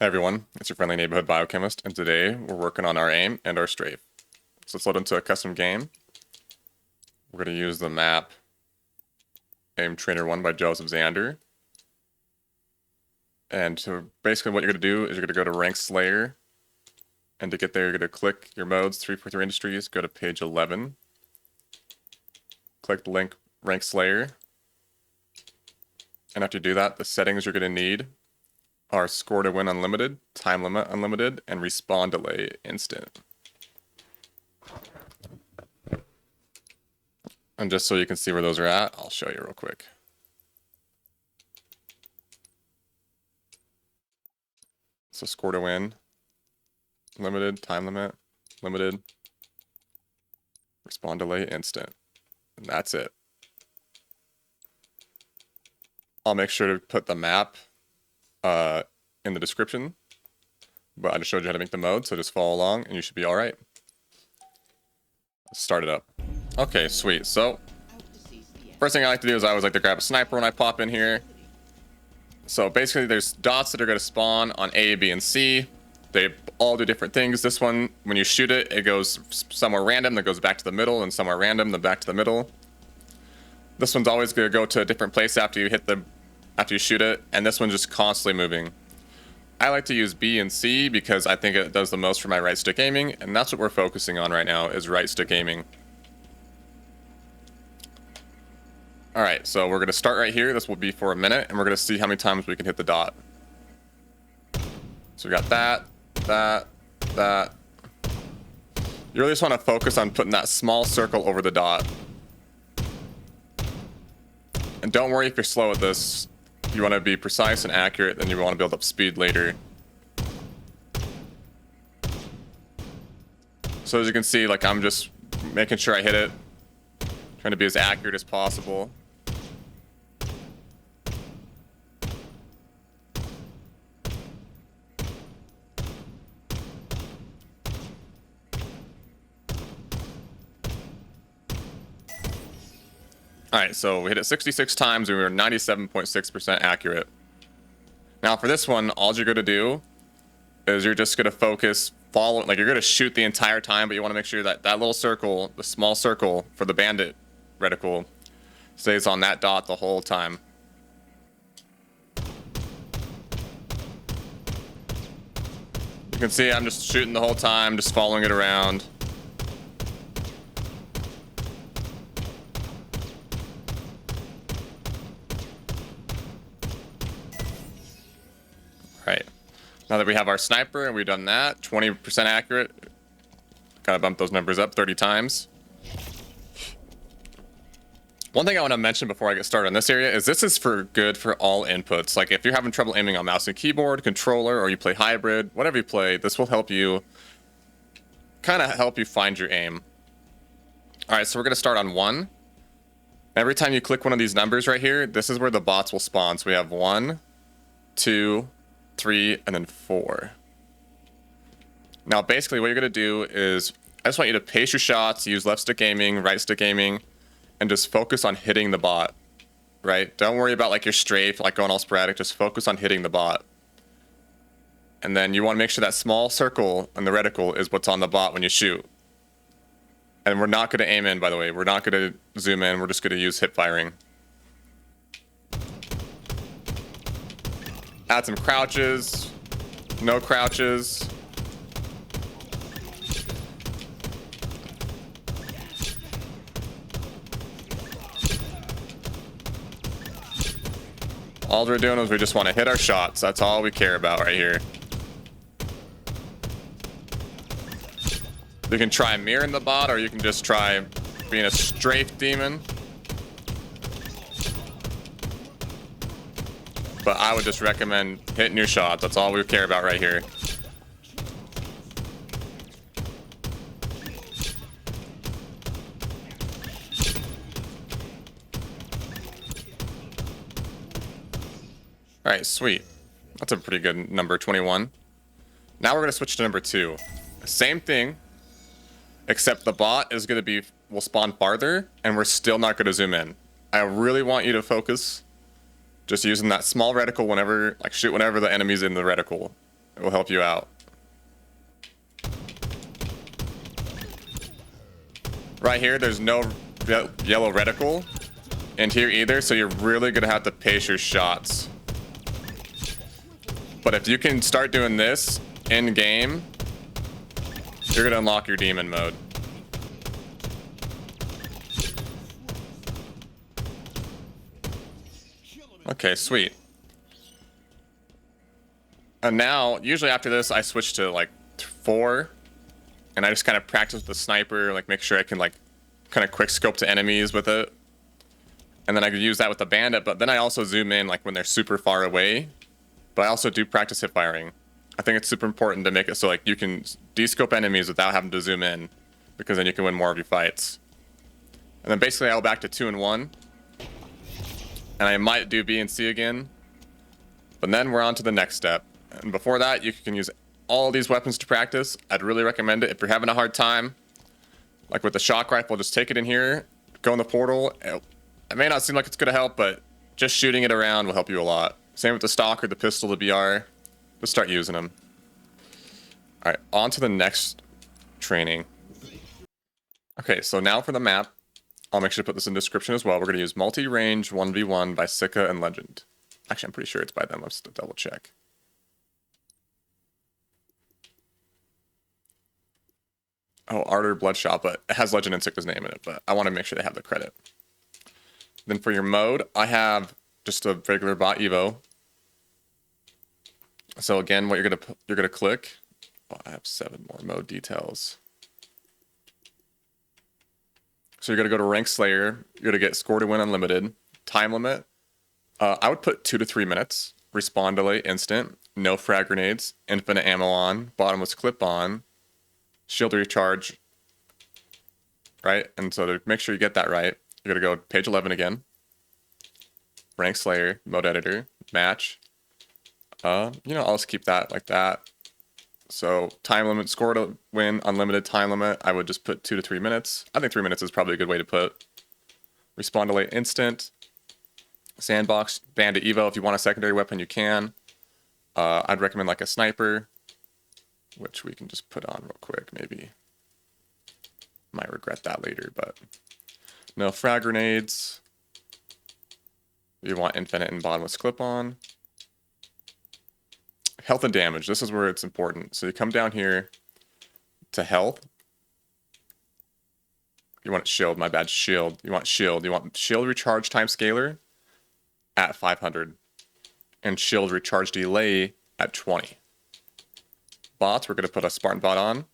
Hey everyone, it's your friendly neighborhood biochemist, and today we're working on our aim and our strafe. So let's load into a custom game. We're going to use the map Aim Trainer 1 by JosephZander. And so basically what you're going to do is you're going to go to Rank Slayer, and to get there you're going to click your modes, 343 Industries, go to page 11, click the link Rank Slayer, and after you do that, the settings you're going to need are score to win unlimited, time limit unlimited, and respawn delay instant. And just so you can see where those are at, I'll show you real quick. So score to win, limited, time limit, limited, respawn delay instant. And that's it. I'll make sure to put the map in the description, but I just showed you how to make the mode, so just follow along and you should be all right. Let's start it up. Okay, sweet. So first thing I like to do is I always like to grab a sniper when I pop in here. So basically there's dots that are going to spawn on A, B, and C. They all do different things. This one, when you shoot it, it goes somewhere random, then goes back to the middle, and somewhere random, then back to the middle. This one's always going to go to a different place after you shoot it, and this one's just constantly moving. I like to use B and C because I think it does the most for my right stick aiming, and that's what we're focusing on right now, is right stick aiming. Alright, so we're going to start right here. This will be for a minute, and we're going to see how many times we can hit the dot. So we got that. You really just want to focus on putting that small circle over the dot. And don't worry if you're slow at this. You want to be precise and accurate, then you want to build up speed later. So as you can see, like, I'm just making sure I hit it, trying to be as accurate as possible. Alright, so we hit it 66 times and we were 97.6% accurate. Now for this one, all you're going to do is you're just going to focus, you're going to shoot the entire time, but you want to make sure that that little circle, the small circle for the bandit reticle, stays on that dot the whole time. You can see I'm just shooting the whole time, just following it around. Right. Now that we have our sniper and we've done that, 20% accurate. Gotta bump those numbers up 30 times. One thing I want to mention before I get started on this area is this is good for all inputs. Like if you're having trouble aiming on mouse and keyboard, controller, or you play hybrid, whatever you play, this will help you find your aim. Alright, so we're gonna start on 1. Every time you click one of these numbers right here, this is where the bots will spawn. So we have 1, 2, 3, and then 4. Now basically what you're going to do is I just want you to pace your shots, use left stick aiming, right stick aiming, and just focus on hitting the bot, right? Don't worry about like your strafe, like going all sporadic, just focus on hitting the bot. And then you want to make sure that small circle in the reticle is what's on the bot when you shoot. And we're not going to aim in, by the way. We're not going to zoom in, we're just going to use hip firing. Add some crouches, no crouches. All we're doing is we just want to hit our shots. That's all we care about right here. You can try mirroring the bot, or you can just try being a strafe demon. But I would just recommend hitting your shots. That's all we care about right here. Alright, sweet. That's a pretty good number, 21. Now we're going to switch to number 2. Same thing, except the bot is going to will spawn farther, and we're still not going to zoom in. I really want you to focus just using that small reticle whenever, shoot whenever the enemy's in the reticle. It will help you out. Right here, there's no yellow reticle. And here either, so you're really gonna have to pace your shots. But if you can start doing this in game, you're gonna unlock your demon mode. Okay, sweet. And now, usually after this, I switch to like 4, and I just kind of practice with the sniper, like make sure I can like kind of quick scope to enemies with it. And then I could use that with the bandit, but then I also zoom in like when they're super far away. But I also do practice hip firing. I think it's super important to make it so like you can descope enemies without having to zoom in, because then you can win more of your fights. And then basically I'll back to 2 and 1. And I might do B and C again. But then we're on to the next step. And before that, you can use all these weapons to practice. I'd really recommend it if you're having a hard time. Like with the shock rifle, just take it in here, go in the portal. It may not seem like it's going to help, but just shooting it around will help you a lot. Same with the stock or the pistol, the BR. Just start using them. All right, on to the next training. Okay, so now for the map. I'll make sure to put this in the description as well. We're going to use multi-range 1v1 by Sika and Legend. Actually, I'm pretty sure it's by them. Let's double check. Oh, Ardor Bloodshot, but it has Legend and Sika's name in it, but I want to make sure they have the credit. Then for your mode, I have just a regular bot Evo. So again, what you're gonna click. Oh, I have 7 more mode details. So you're gonna go to Rank Slayer. You're gonna get Score to Win Unlimited. Time limit. I would put 2 to 3 minutes. Respawn delay instant. No frag grenades. Infinite ammo on. Bottomless clip on. Shield recharge. Right, and so to make sure you get that right, you're gonna go page 11 again. Rank Slayer, mode editor, match. I'll just keep that like that. So time limit, Score to Win, unlimited time limit. I would just put 2 to 3 minutes. I think 3 minutes is probably a good way to put. Respawn delay instant. Sandbox, Bandit Evo. If you want a secondary weapon, you can. I'd recommend like a sniper, which we can just put on real quick. Maybe might regret that later, but no frag grenades. You want infinite and bottomless clip on. Health and damage. This is where it's important. So you come down here to health. You want shield, my bad, shield. You want shield. You want shield recharge time scalar at 500. And shield recharge delay at 20. Bots, we're going to put a Spartan bot on.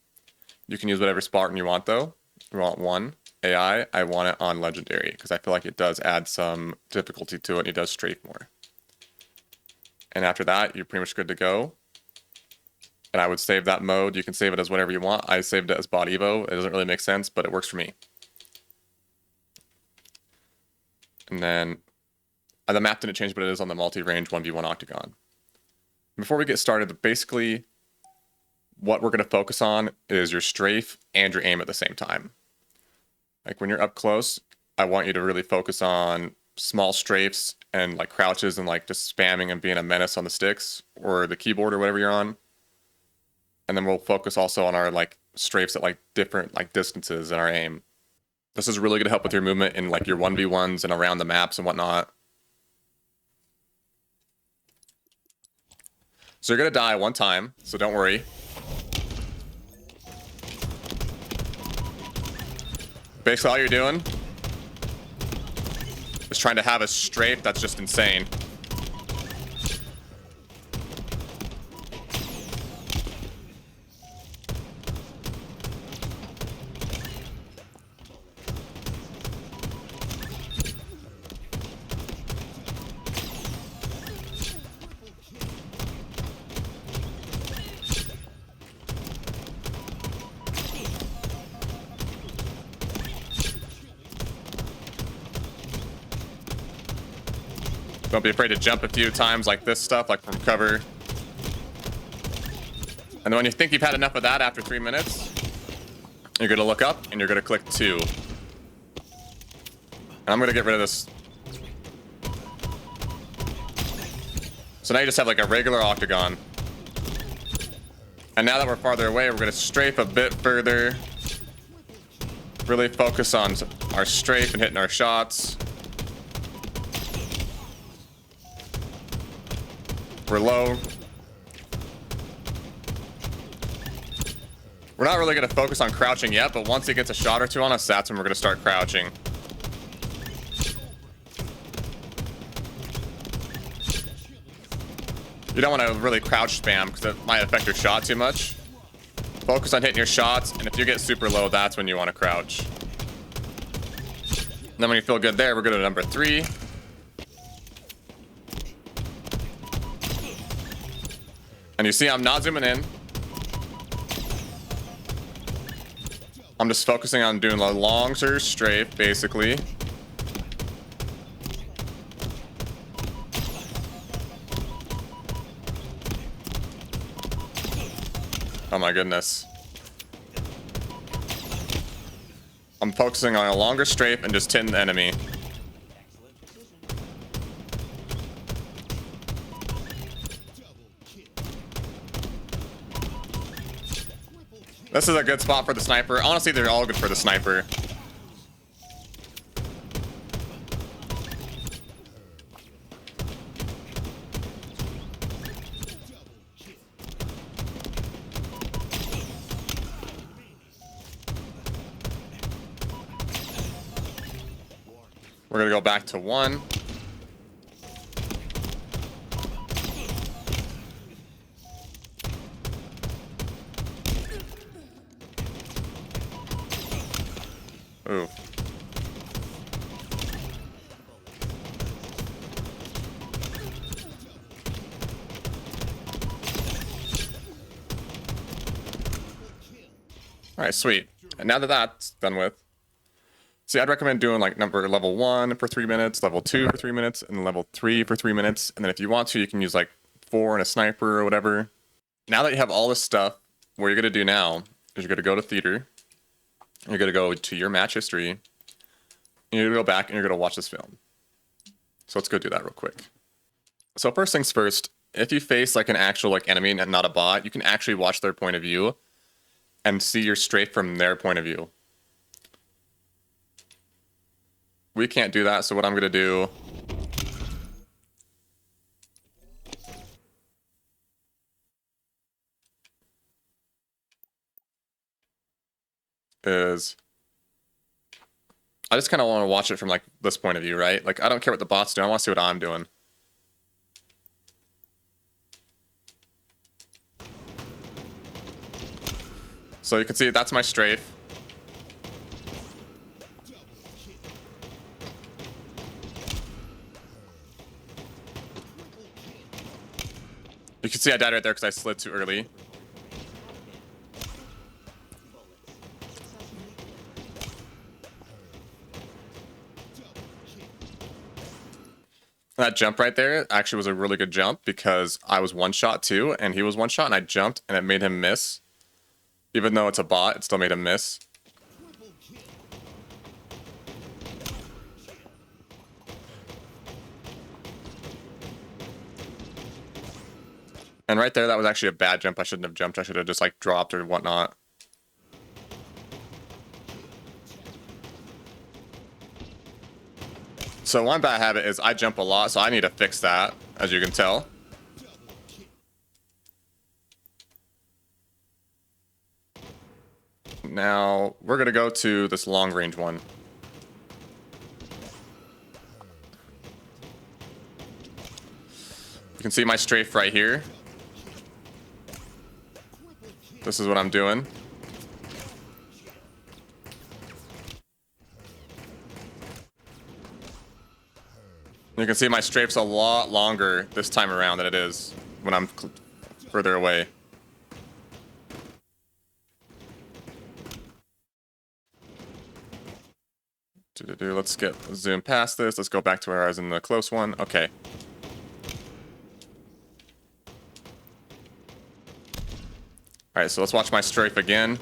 You can use whatever Spartan you want though. You want 1. AI, I want it on legendary because I feel like it does add some difficulty to it and it does strafe more. And after that, you're pretty much good to go. And I would save that mode. You can save it as whatever you want. I saved it as bot Evo. It doesn't really make sense, but it works for me. And then the map didn't change, but it is on the multi-range 1v1 Octagon. Before we get started, basically what we're going to focus on is your strafe and your aim at the same time. Like when you're up close, I want you to really focus on small strafes and like crouches and like just spamming and being a menace on the sticks or the keyboard or whatever you're on. And then we'll focus also on our like strafes at like different like distances in our aim. This is really going to help with your movement in like your 1v1s and around the maps and whatnot. So you're going to die 1 time, so don't worry. Basically all you're doing is trying to have a strafe that's just insane. Don't be afraid to jump a few times like this stuff, like from cover. And then when you think you've had enough of that after 3 minutes, you're going to look up and you're going to click 2. And I'm going to get rid of this. So now you just have like a regular Octagon. And now that we're farther away, we're going to strafe a bit further. Really focus on our strafe and hitting our shots. We're low. We're not really going to focus on crouching yet, but once he gets a shot or two on us, that's when we're going to start crouching. You don't want to really crouch spam because it might affect your shot too much. Focus on hitting your shots, and if you get super low, that's when you want to crouch. And then when you feel good there, we're going to number 3. And you see I'm not zooming in. I'm just focusing on doing a long surge strafe, basically. Oh my goodness. I'm focusing on a longer strafe and just hitting the enemy. This is a good spot for the sniper. Honestly, they're all good for the sniper. We're gonna go back to 1. Ooh. All right, sweet. And now that that's done with, see, I'd recommend doing like level 1 for 3 minutes, level 2 for 3 minutes, and level 3 for 3 minutes. And then if you want to, you can use like 4 and a sniper or whatever. Now that you have all this stuff, what you're gonna do now is you're gonna go to theater. You're gonna go to your match history. And you're gonna go back and you're gonna watch this film. So let's go do that real quick. So first things first, if you face like an actual like enemy and not a bot, you can actually watch their point of view and see your strafe from their point of view. We can't do that, so what I'm gonna do is I just kind of want to watch it from like this point of view, right? Like I don't care what the bot's doing, I want to see what I'm doing. So you can see that's my strafe. You can see I died right there because I slid too early. That jump right there actually was a really good jump because I was one shot too, and he was one shot, and I jumped, and it made him miss. Even though it's a bot, it still made him miss. And right there, that was actually a bad jump. I shouldn't have jumped. I should have just like dropped or whatnot. So one bad habit is I jump a lot, so I need to fix that, as you can tell. Now, we're going to go to this long range one. You can see my strafe right here. This is what I'm doing. You can see my strafe's a lot longer this time around than it is when I'm further away. Let's zoom past this. Let's go back to where I was in the close one. Okay. All right, so let's watch my strafe again.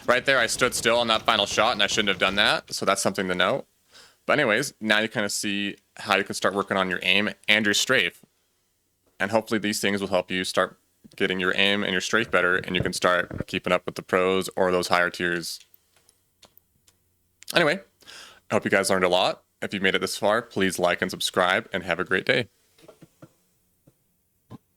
Right there, I stood still on that final shot, and I shouldn't have done that, so that's something to note. But anyways, now you kind of see how you can start working on your aim and your strafe. And hopefully these things will help you start getting your aim and your strafe better, and you can start keeping up with the pros or those higher tiers. Anyway, I hope you guys learned a lot. If you made it this far, please like and subscribe, and have a great day.